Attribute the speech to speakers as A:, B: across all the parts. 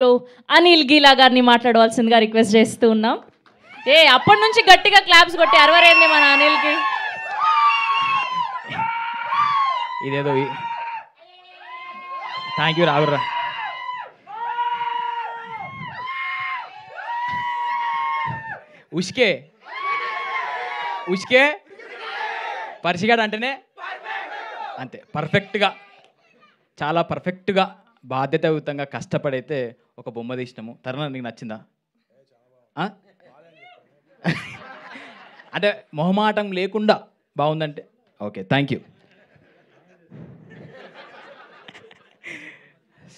A: అనిల్ గీలా గారిని మాట్లాడవలసిందిగా రిక్వెస్ట్ చేస్తూ ఉన్నాం. అప్పటి నుంచి గట్టిగా క్లాప్స్ కొట్టి అరవరేంది మన అనిల్కి.
B: ఇదేదో థ్యాంక్ యూ రావురా. ఉష్కే పరిచిగాడు అంటేనే అంతే పర్ఫెక్ట్గా, చాలా పర్ఫెక్ట్గా బాధ్యతాయుతంగా కష్టపడైతే ఒక బొమ్మ తీసినాము. తరుణ నీకు నచ్చిందా? అంటే మొహమాటం లేకుండా బాగుందంటే ఓకే, థ్యాంక్ యూ.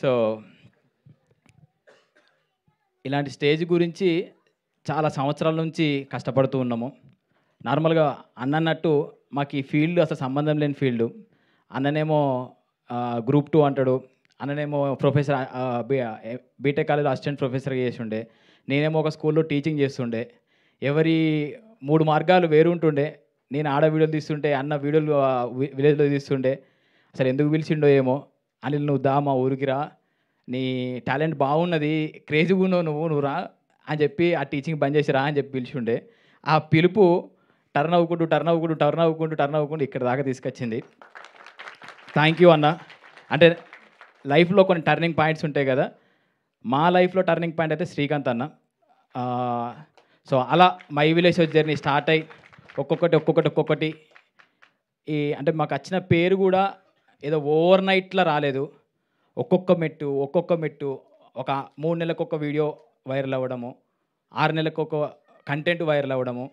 B: సో ఇలాంటి స్టేజ్ గురించి చాలా సంవత్సరాల నుంచి కష్టపడుతూ ఉన్నాము. నార్మల్గా అన్నట్టు మాకు ఈ ఫీల్డ్ అసలు సంబంధం లేని ఫీల్డ్. అన్ననేమో గ్రూప్ 2 అంటాడు, అన్ననేమో ప్రొఫెసర్ బీటెక్ కాలేజ్లో అసిస్టెంట్ ప్రొఫెసర్గా చేసి ఉండే, నేనేమో ఒక స్కూల్లో టీచింగ్ చేస్తుండే. ఎవరి 3 మార్గాలు వేరు ఉంటుండే. నేను ఆడ వీడియోలు తీస్తుంటే, అన్న వీడియోలు విలేజ్లో తీస్తుండే. అసలు ఎందుకు పిలిచిండో ఏమో. అనిల్ నువ్వు దా మా ఊరికి రా, నీ టాలెంట్ బాగున్నది, క్రేజీగా ఉన్నావు నువ్వు రా అని చెప్పి ఆ టీచింగ్ బంద్ చేసి రా అని చెప్పి పిలిచిండే. ఆ పిలుపు టర్న్ అవ్వకుండా ఇక్కడ దాకా తీసుకొచ్చింది. థ్యాంక్ యూ అన్న. అంటే లైఫ్లో కొన్ని టర్నింగ్ పాయింట్స్ ఉంటాయి కదా, మా లైఫ్లో టర్నింగ్ పాయింట్ అయితే శ్రీకాంత్ అన్న. సో అలా మై విలేజ్ జర్నీ స్టార్ట్ అయ్యి ఒక్కొక్కటి అంటే మాకు వచ్చిన పేరు కూడా ఏదో ఓవర్ నైట్లో రాలేదు. ఒక్కొక్క మెట్టు ఒక 3 నెలలకు ఒక వీడియో వైరల్ అవ్వడము, 6 నెలలకు ఒక కంటెంట్ వైరల్ అవ్వడము,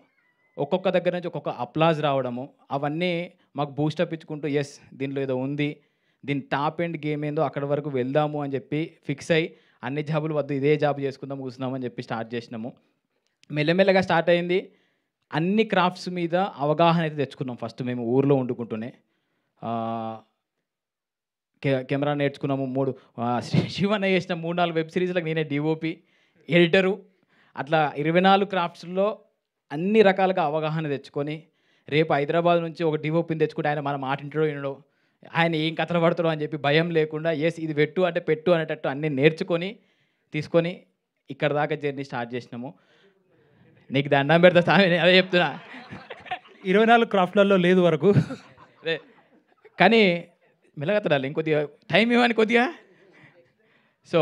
B: ఒక్కొక్క దగ్గర నుంచి ఒక్కొక్క అప్లాజ్ రావడము, అవన్నీ మాకు బూస్టప్ ఇచ్చుకుంటూ ఎస్ దీనిలో ఏదో ఉంది, దీని టాప్ ఎండ్ గేమ్ ఏందో అక్కడి వరకు వెళ్దాము అని చెప్పి ఫిక్స్ అయ్యి అన్ని జాబులు వద్దు ఇదే జాబ్ చేసుకుందాం కూర్చున్నామని చెప్పి స్టార్ట్ చేసినాము. మెల్లమెల్లగా స్టార్ట్ అయింది. అన్ని క్రాఫ్ట్స్ మీద అవగాహన అయితే తెచ్చుకున్నాం. ఫస్ట్ మేము ఊర్లో వండుకుంటూనే కెమెరా నేర్చుకున్నాము. శివన్న చేసిన 3-4 వెబ్ సిరీస్లకు నేనే డిఓపి, ఎడిటరు. అట్లా 24 క్రాఫ్ట్స్లో అన్ని రకాలుగా అవగాహన తెచ్చుకొని రేపు హైదరాబాద్ నుంచి ఒక డిఓపిని తెచ్చుకుంటే ఆయన మన మాట వినడో, ఆయన ఏం కథలు పడతాడో అని చెప్పి భయం లేకుండా ఎస్ ఇది పెట్టు అంటే పెట్టు అనేటట్టు అన్నీ నేర్చుకొని తీసుకొని ఇక్కడ దాకా జర్నీ స్టార్ట్ చేసినాము. నీకు దండం పెడతా సామి, అదే చెప్తున్నా.
C: 24 క్రాఫ్ట్లలో లేదు వరకు.
B: కానీ మెల్లగత్తడాలి ఇంకొద్దిగా టైం ఇవ్వని కొద్దిగా. సో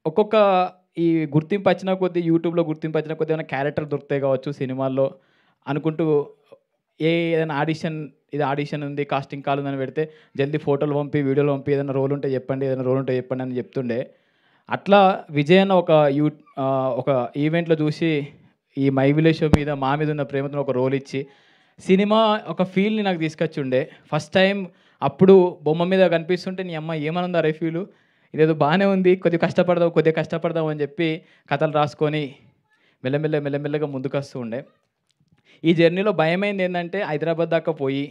B: ఒక్కొక్క ఈ గుర్తింపు వచ్చిన కొద్దీ, యూట్యూబ్లో గుర్తింపు వచ్చిన కొద్దీ ఏమైనా క్యారెక్టర్ దొరుకుతాయి కావచ్చు సినిమాల్లో అనుకుంటూ ఏదైనా ఆడిషన్ ఉంది, కాస్టింగ్ కాల్ ఉందని పెడితే జల్దీ ఫోటోలు పంపి వీడియోలు పంపి ఏదైనా రోల్ ఉంటే చెప్పండి అని చెప్తుండే. అట్లా విజయ్ అన్న ఒక ఈవెంట్లో చూసి ఈ మై విలేజ్ షో మీద మా మీద ఉన్న ప్రేమతో ఒక రోల్ ఇచ్చి సినిమా ఒక ఫీల్ని నాకు తీసుకొచ్చి ఉండే. ఫస్ట్ టైం అప్పుడు బొమ్మ మీద కనిపిస్తుంటే నీ అమ్మ ఏమనుంది అరే ఫీలు, ఇదేదో బాగానే ఉంది, కొద్దిగా కష్టపడదాం అని చెప్పి కథలు రాసుకొని మెల్లమెల్లగా ముందుకు వస్తూ ఉండే. ఈ జర్నీలో భయమైంది ఏంటంటే హైదరాబాద్ దాకా పోయి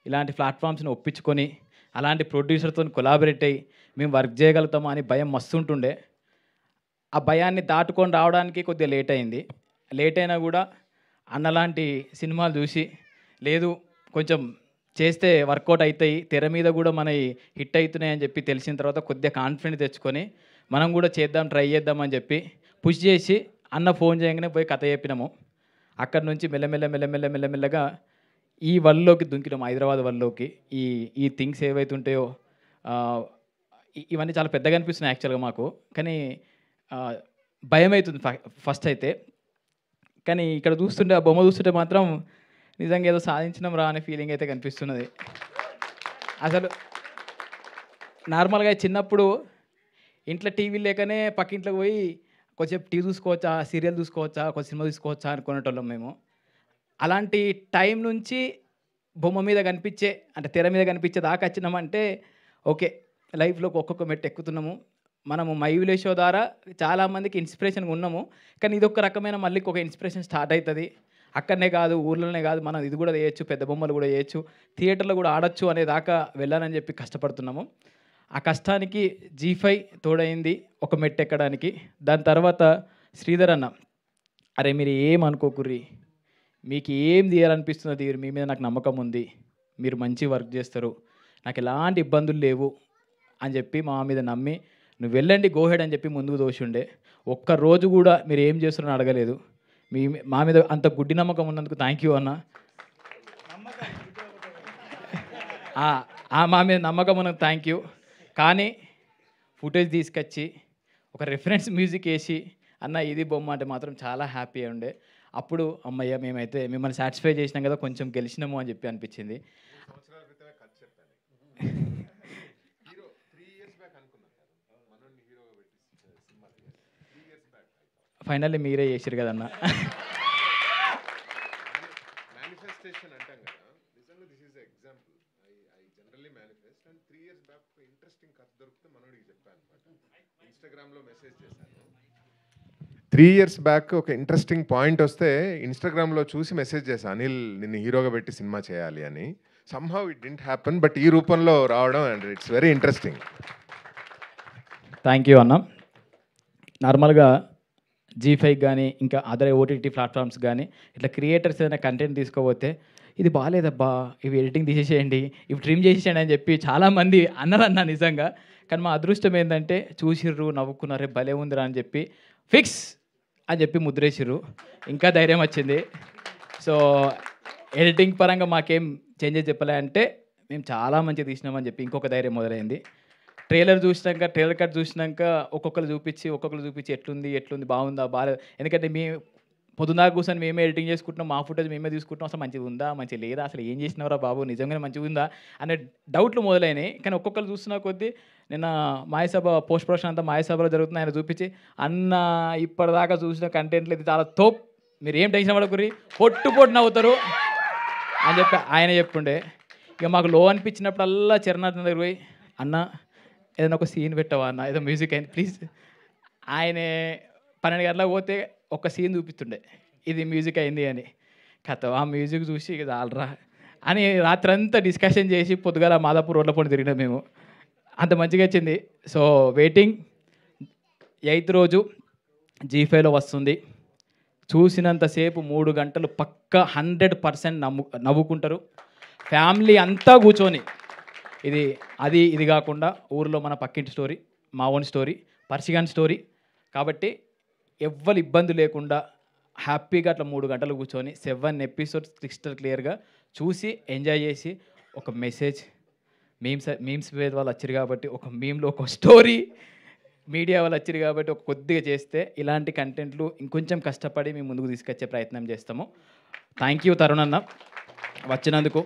B: ఇలాంటి ప్లాట్ఫామ్స్ని ఒప్పించుకొని అలాంటి ప్రొడ్యూసర్తో కొలాబరేట్ అయ్యి మేము వర్క్ చేయగలుగుతామా అని భయం మస్తుంటుండే. ఆ భయాన్ని దాటుకొని రావడానికి కొద్దిగా లేట్ అయింది. లేట్ అయినా కూడా అన్నలాంటి సినిమాలు చూసి లేదు కొంచెం చేస్తే వర్కౌట్ అవుతాయి, తెర మీద కూడా మన హిట్ అవుతున్నాయి అని చెప్పి తెలిసిన తర్వాత కొద్దిగా కాన్ఫిడెంట్ తెచ్చుకొని మనం కూడా ట్రై చేద్దామని చెప్పి పుష్ చేసి అన్న ఫోన్ చేయగానే పోయి కథ చెప్పినాము. అక్కడి నుంచి మెల్లమెల్లగా ఈ వరల్డ్లోకి దుంకినాము, హైదరాబాద్ వరల్డ్లోకి. ఈ థింగ్స్ ఏవైతుంటాయో ఇవన్నీ చాలా పెద్దగా అనిపిస్తున్నాయి యాక్చువల్గా మాకు, కానీ భయం అవుతుంది ఫస్ట్ అయితే. కానీ ఇక్కడ చూస్తుంటే ఆ బొమ్మ చూస్తుంటే మాత్రం నిజంగా ఏదో సాధించినాం రా అనే ఫీలింగ్ అయితే కనిపిస్తున్నది. అసలు నార్మల్గా చిన్నప్పుడు ఇంట్లో టీవీ లేకనే పక్కింట్లోకి పోయి కొంచెం టీవీ చూసుకోవచ్చా, సీరియల్ చూసుకోవచ్చా, కొంచెం సినిమా చూసుకోవచ్చా అనుకునేటోళ్ళం మేము. అలాంటి టైం నుంచి బొమ్మ మీద కనిపించే అంటే తెర మీద కనిపించే దాకా వచ్చినామంటే ఓకే, లైఫ్లోకి ఒక్కొక్క మెట్టు ఎక్కుతున్నాము. మనము మై విలేజ్ షో ద్వారా చాలామందికి ఇన్స్పిరేషన్గా ఉన్నాము. కానీ ఇది ఒక రకమైన మళ్ళీ ఒక ఇన్స్పిరేషన్ స్టార్ట్ అవుతుంది. అక్కడనే కాదు, ఊర్లోనే కాదు, మనం ఇది కూడా చేయొచ్చు, పెద్ద బొమ్మలు కూడా చేయొచ్చు, థియేటర్లో కూడా ఆడొచ్చు అనే దాకా వెళ్ళాలని చెప్పి కష్టపడుతున్నాము. ఆ కష్టానికి G5 తోడైంది ఒక మెట్టు ఎక్కడానికి. దాని తర్వాత శ్రీధర్ అన్న, అరే మీరు ఏం అనుకోకుర్రి, మీకు ఏం తీయాలనిపిస్తున్నది, మీ మీద నాకు నమ్మకం ఉంది, మీరు మంచి వర్క్ చేస్తారు, నాకు ఎలాంటి ఇబ్బందులు లేవు అని చెప్పి మా మీద నమ్మి నువ్వు వెళ్ళండి గోహెడ్ అని చెప్పి ముందుకు దోషుండే ఒక్కరోజు కూడా మీరు ఏం చేస్తున్నారని అడగలేదు. మా మీద అంత గుడ్డి నమ్మకం ఉన్నందుకు థ్యాంక్ యూ అన్న. మా మీద నమ్మకం ఉన్నందుకు థ్యాంక్ యూ. కానీ ఫుటేజ్ తీసుకొచ్చి ఒక రెఫరెన్స్ మ్యూజిక్ వేసి అన్న ఇది బొమ్మ అంటే మాత్రం చాలా హ్యాపీ ఉండే. అప్పుడు అమ్మయ్య మేమైతే మిమ్మల్ని సాటిస్ఫై చేసినాం కదా, కొంచెం గెలిచినాము అని చెప్పి అనిపించింది. ఫైనల్లీ మీరే చేసారు కదన్న.
D: మేనిఫెస్టేషన్ అంటాం కదా, నిజంగా this is example. I generally manifest and 3 years back ఒక ఇంట్రెస్టింగ్ కథ దొరికితే మనోడికి చెప్పాను అనమాట. ఇన్స్టాగ్రామ్లో మెసేజ్ చేశాను. 3 years బ్యాక్ ఒక ఇంట్రెస్టింగ్ పాయింట్ వస్తే ఇన్స్టాగ్రామ్లో చూసి మెసేజ్ చేశాను, అనిల్ నిన్ను హీరోగా పెట్టి సినిమా చేయాలి అని. Somehow it didn't happen, but ఈ రూపంలో రావడం and it's very interesting.
B: Thank you అన్న. నార్మల్గా G5 కానీ ఇంకా అదర్ ఓటీటీ ప్లాట్ఫామ్స్ కానీ ఇట్లా క్రియేటర్స్ ఏదైనా కంటెంట్ తీసుకోపోతే ఇది బాగాలేదబ్బా, ఇవి ఎడిటింగ్ తీసేసేయండి, ఇవి ట్రిమ్ చేసేయండి అని చెప్పి చాలామంది అన్నారన్న నిజంగా. కానీ మా అదృష్టం ఏంటంటే చూసిర్రు, నవ్వుకున్నారు, భలే ఉందిరా అని చెప్పి ఫిక్స్ అని చెప్పి ముద్రేసిర్రు, ఇంకా ధైర్యం వచ్చింది. సో ఎడిటింగ్ పరంగా మాకేం చేంజెస్ చెప్పలే అంటే మేము చాలా మంచిగా తీసినామని చెప్పి ఇంకొక ధైర్యం మొదలైంది. ట్రైలర్ కట్ చూసినాక ఒక్కొక్కరు చూపించి ఎట్లుంది బాగుందా బాగాలేదు. ఎందుకంటే పొద్దున్న కూర్చొని మేమే ఎడిటింగ్ చేసుకుంటున్నాం, మా ఫుటేజ్ మేమే తీసుకుంటున్నాం, అసలు మంచిగా ఉందా మంచిగా లేదా, అసలు ఏం చేసినవరా బాబు నిజంగానే మంచిగా ఉందా అనే డౌట్లు మొదలైనాయి. కానీ ఒక్కొక్కరు చూస్తున్న కొద్దీ నిన్న మాయసభ పోస్ట్ ప్రొడక్షన్ అంతా మాయసభలో జరుగుతుంది, ఆయన చూపించి అన్న ఇప్పటిదాకా చూసిన కంటెంట్లు ఇది చాలా తోప్, మీరు ఏం టెన్షన్ పడకుర్రి, పొట్టు నవ్వుతారు అని చెప్పి ఆయన చెప్పుండే. ఇక మాకు లో అనిపించినప్పుడల్లా చరణార్థం దగ్గర పోయి అన్న ఏదైనా ఒక సీన్ పెట్టవా అన్న, ఏదో మ్యూజిక్ అయింది ప్లీజ్. ఆయన 12 గంటలకు పోతే ఒక సీన్ చూపిస్తుండే ఇది మ్యూజిక్ అయింది అని. కథ ఆ మ్యూజిక్ చూసి ఇది ఆల్రా అని రాత్రంతా డిస్కషన్ చేసి పొద్దుగాల మాదాపూర్ రోడ్ల పొండి తిరిగినాం మేము, అంత మంచిగా వచ్చింది. సో వెయిటింగ్ 8th రోజు G5లో వస్తుంది. చూసినంతసేపు 3 గంటలు పక్కా 100% నవ్వుకుంటారు ఫ్యామిలీ అంతా కూర్చొని. ఇది కాకుండా ఊరిలో మన పక్కింటి స్టోరీ, మా ఓన్ స్టోరీ, పర్షిగాన్ స్టోరీ కాబట్టి ఎవ్వరు ఇబ్బంది లేకుండా హ్యాపీగా అట్లా 3 గంటలు కూర్చొని 7 episodes క్రిస్టల్ క్లియర్గా చూసి ఎంజాయ్ చేసి ఒక మెసేజ్ మీమ్స్ వాళ్ళు వచ్చారు కాబట్టి ఒక మీమ్లో ఒక స్టోరీ, మీడియా వాళ్ళు వచ్చారు కాబట్టి ఒక కొద్దిగా చేస్తే ఇలాంటి కంటెంట్లు ఇంకొంచెం కష్టపడి మేము ముందుకు తీసుకొచ్చే ప్రయత్నం చేస్తాము. థ్యాంక్ యూ తరుణ్ అన్న వచ్చినందుకు.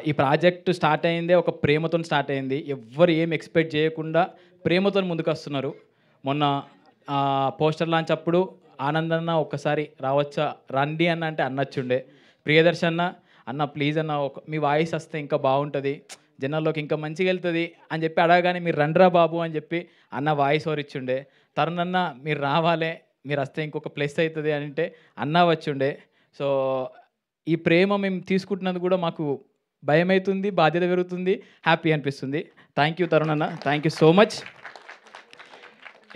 B: ఈ ప్రాజెక్ట్ స్టార్ట్ అయిందే ఒక ప్రేమతో స్టార్ట్ అయింది. ఎవ్వరు ఏం ఎక్స్పెక్ట్ చేయకుండా ప్రేమతో ముందుకు వస్తున్నారు. మొన్న పోస్టర్ లాంచ్ అప్పుడు ఆనందన్న ఒక్కసారి రావచ్చా రండి అన్న అంటే అన్నచ్చుండే, ప్రియదర్శి అన్న ప్లీజ్ అన్న మీ వాయిస్ వస్తే ఇంకా బాగుంటుంది, జనాల్లోకి ఇంకా మంచిగా వెళ్తుంది అని చెప్పి అడగగానే మీరు రండ్రా బాబు అని చెప్పి అన్న వాయిస్ ఓవర్ ఇచ్చుండే. తరుణ్ అన్న మీరు రావాలే, మీరు వస్తే ఇంకొక ప్లస్ అవుతుంది అని అంటే అన్న వచ్చుండే. సో ఈ ప్రేమ మేము తీసుకుంటున్నందుకు కూడా మాకు భయం అవుతుంది, బాధ్యత పెరుగుతుంది, హ్యాపీ అనిపిస్తుంది. థ్యాంక్ యూ తరుణ్ అన్న, థ్యాంక్ యూ సో మచ్.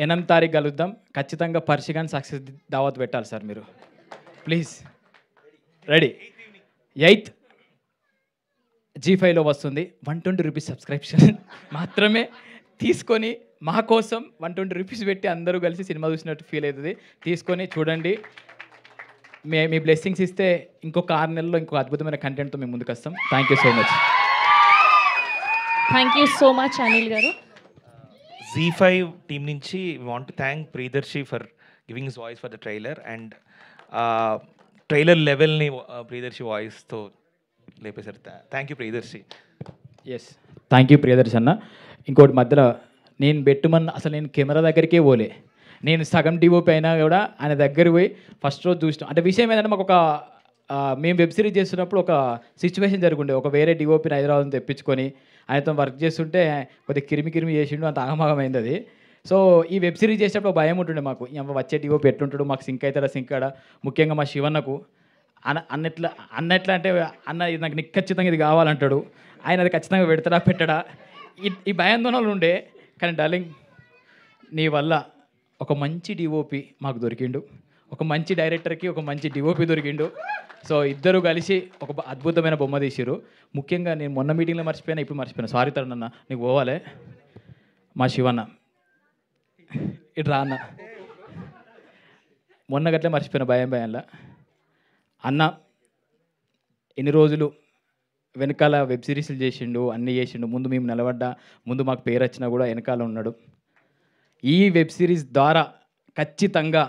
B: 8వ తారీఖు కలుద్దాం. ఖచ్చితంగా పర్షిగాన్ సక్సెస్ దావత్ పెట్టాలి సార్ మీరు ప్లీజ్. రెడీ 8th G5లో వస్తుంది. 120 రూపీస్ సబ్స్క్రిప్షన్ మాత్రమే తీసుకొని మా కోసం 120 రూపీస్ పెట్టి అందరూ కలిసి సినిమా చూసినట్టు ఫీల్ అవుతుంది. తీసుకొని చూడండి. మీ బ్లెస్సింగ్స్ ఇస్తే ఇంకొక 6 నెలల్లో ఇంకొక అద్భుతమైన కంటెంట్తో మేము ముందుకు వస్తాం. Thank you so much.
A: Thank you so much Anil garu.
E: Z5 team నుంచి want to thank Priyadarshi for giving his voice for the trailer and trailer లెవెల్ని ప్రియదర్శి వాయిస్తో లేపేశారు. Thank you Priyadarshi.
B: Yes thank you Priyadarshi అన్న. ఇంకోటి మధ్యలో నేను అసలు నేను కెమెరా దగ్గరికే పోలే, నేను సగం డిఓపి అయినా కూడా ఆయన దగ్గర పోయి ఫస్ట్ రోజు చూసినాం. అంటే విషయం ఏంటంటే మాకు మేము వెబ్ సిరీస్ చేస్తున్నప్పుడు ఒక సిచ్యువేషన్ జరుగుండే. ఒక వేరే డిఓపిని హైదరాబాద్ తెప్పించుకొని ఆయనతో వర్క్ చేస్తుంటే కొద్దిగా కిరిమి చేసిండు, అంత ఆగమాగమైంది అది. సో ఈ వెబ్ సిరీస్ చేసేటప్పుడు భయం ఉంటుండే మాకు, వచ్చే డిఓపి ఎట్లుంటాడు, మాకు సింక్ అవుతాడా సింకాడా. ముఖ్యంగా మా శివన్నకు అన్నట్లా అంటే అన్న ఇది నాకు ఖచ్చితంగా ఇది కావాలంటాడు, ఆయన అది ఖచ్చితంగా పెట్టడా ఈ భయాందోళనలు ఉండే. కానీ డార్లింగ్ నీ వల్ల ఒక మంచి డిఓపి మాకు దొరికిండు, ఒక మంచి డైరెక్టర్కి ఒక మంచి డిఓపి దొరికిండు. సో ఇద్దరు కలిసి ఒక అద్భుతమైన బొమ్మ తీసిరు. ముఖ్యంగా నేను మొన్న మీటింగ్లో మర్చిపోయినా, ఇప్పుడు మర్చిపోయినా, సారీ తరుణ్ అన్న, నీకు పోవాలే. మా శివన్న ఇటు రా అన్న, మొన్న గట్లే మర్చిపోయినా భయంలో. అన్న ఎన్ని రోజులు వెనకాల వెబ్ సిరీస్లు చేసిండు, అన్నీ చేసిండు. ముందు మేము నిలబడ్డా, ముందు మాకు పేరు వచ్చినా కూడా వెనకాల ఉన్నాడు. ఈ వెబ్ సిరీస్ ద్వారా ఖచ్చితంగా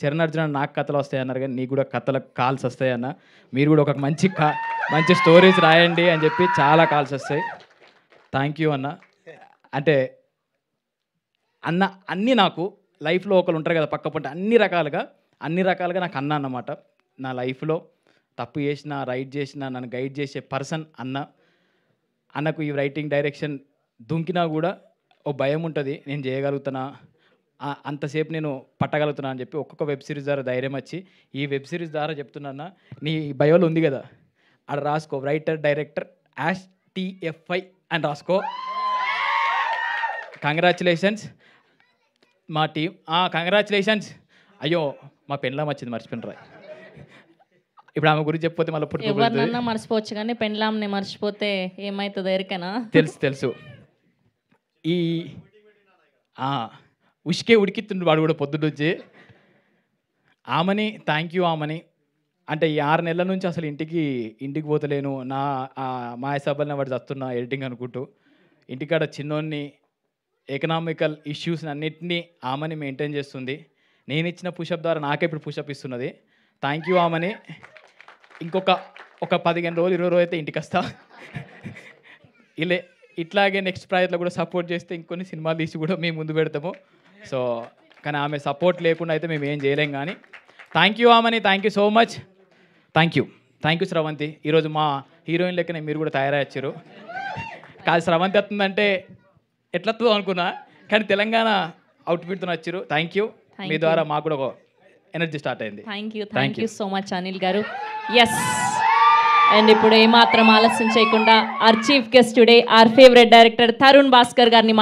B: చరణార్జున నాకు కథలు వస్తాయన్నారు, కానీ నీకు కూడా కథలకు కాల్స్ వస్తాయన్న. మీరు కూడా ఒక మంచి స్టోరీస్ రాయండి అని చెప్పి చాలా కాల్స్ వస్తాయి. థ్యాంక్ యూ అన్న. అంటే అన్న అన్నీ నాకు లైఫ్లో ఒకరు ఉంటారు కదా పక్క పంట, అన్ని రకాలుగా నాకు అన్న అన్నమాట. నా లైఫ్లో తప్పు చేసిన, రైట్ చేసిన, నన్ను గైడ్ చేసే పర్సన్ అన్న. అన్నకు ఈ రైటింగ్ డైరెక్షన్ దుంకినా కూడా ఓ భయం ఉంటుంది, నేను చేయగలుగుతానా, అంతసేపు నేను పట్టగలుగుతున్నా అని చెప్పి ఒక్కొక్క వెబ్ సిరీస్ ద్వారా ధైర్యం వచ్చి ఈ వెబ్ సిరీస్ ద్వారా చెప్తున్నా. నీ బయోలో ఉంది కదా, అక్కడ రాసుకో రైటర్ డైరెక్టర్ #TFI అని రాసుకో. కంగ్రాచులేషన్స్ మా టీం. కంగ్రాచులేషన్స్. అయ్యో మా పెన్లాం వచ్చింది, మర్చిపోయినరా. ఇప్పుడు ఆమె గురించి చెప్పిపోతే మళ్ళీ
A: ఎవరినన్నా మర్చిపోవచ్చు, కానీ పెన్లాంని మర్చిపోతే ఏమవుతుందో ఎరికనా?
B: తెలుసు. ఈ ఉష్కే ఉడికితుండు వాడు కూడా పొద్దున్నొచ్చి. ఆమెని థ్యాంక్ యూ ఆమెని. అంటే ఈ 6 నెలల నుంచి అసలు ఇంటికి పోతలేను, నా మాయసభల్ని వాడు చస్తున్నా ఎడిటింగ్ అనుకుంటూ. ఇంటికాడ చిన్నోన్ని ఎకనామికల్ ఇష్యూస్ అన్నిటినీ ఆమెని మెయింటైన్ చేస్తుంది. నేను ఇచ్చిన పుషప్ ద్వారా నాకే ఇప్పుడు పుషప్ ఇస్తున్నది. థ్యాంక్ యూ ఆమెని. ఇంకొక 15 రోజులు 20 రోజులు అయితే ఇంటికి వస్తా. ఇట్లాగే నెక్స్ట్ ప్రాజెక్ట్లో కూడా సపోర్ట్ చేస్తే ఇంకొన్ని సినిమాలు తీసి కూడా మేము ముందు పెడతాము. సో కానీ ఆమె సపోర్ట్ లేకుండా అయితే మేము ఏం చేయలేం. కానీ థ్యాంక్ యూ ఆమెని, thank you so much. Thank you Sravanthi. ఈరోజు మా హీరోయిన్ లెక్కనే మీరు కూడా తయారయ్యారు. కాదు స్రవంతి వస్తుందంటే ఎట్లా వస్తుందో అనుకున్నా, కానీ తెలంగాణ అవుట్ఫిట్తో వచ్చారు. Thank you. మీ ద్వారా మాకు కూడా ఒక ఎనర్జీ స్టార్ట్ అయింది.
A: Thank you so much Anil గారు. ఎస్, అండ్ ఇప్పుడు ఏమాత్రం ఆలస్యం చేయకుండా our chief guest today, our favourite director Tarun Bhaskar గారిని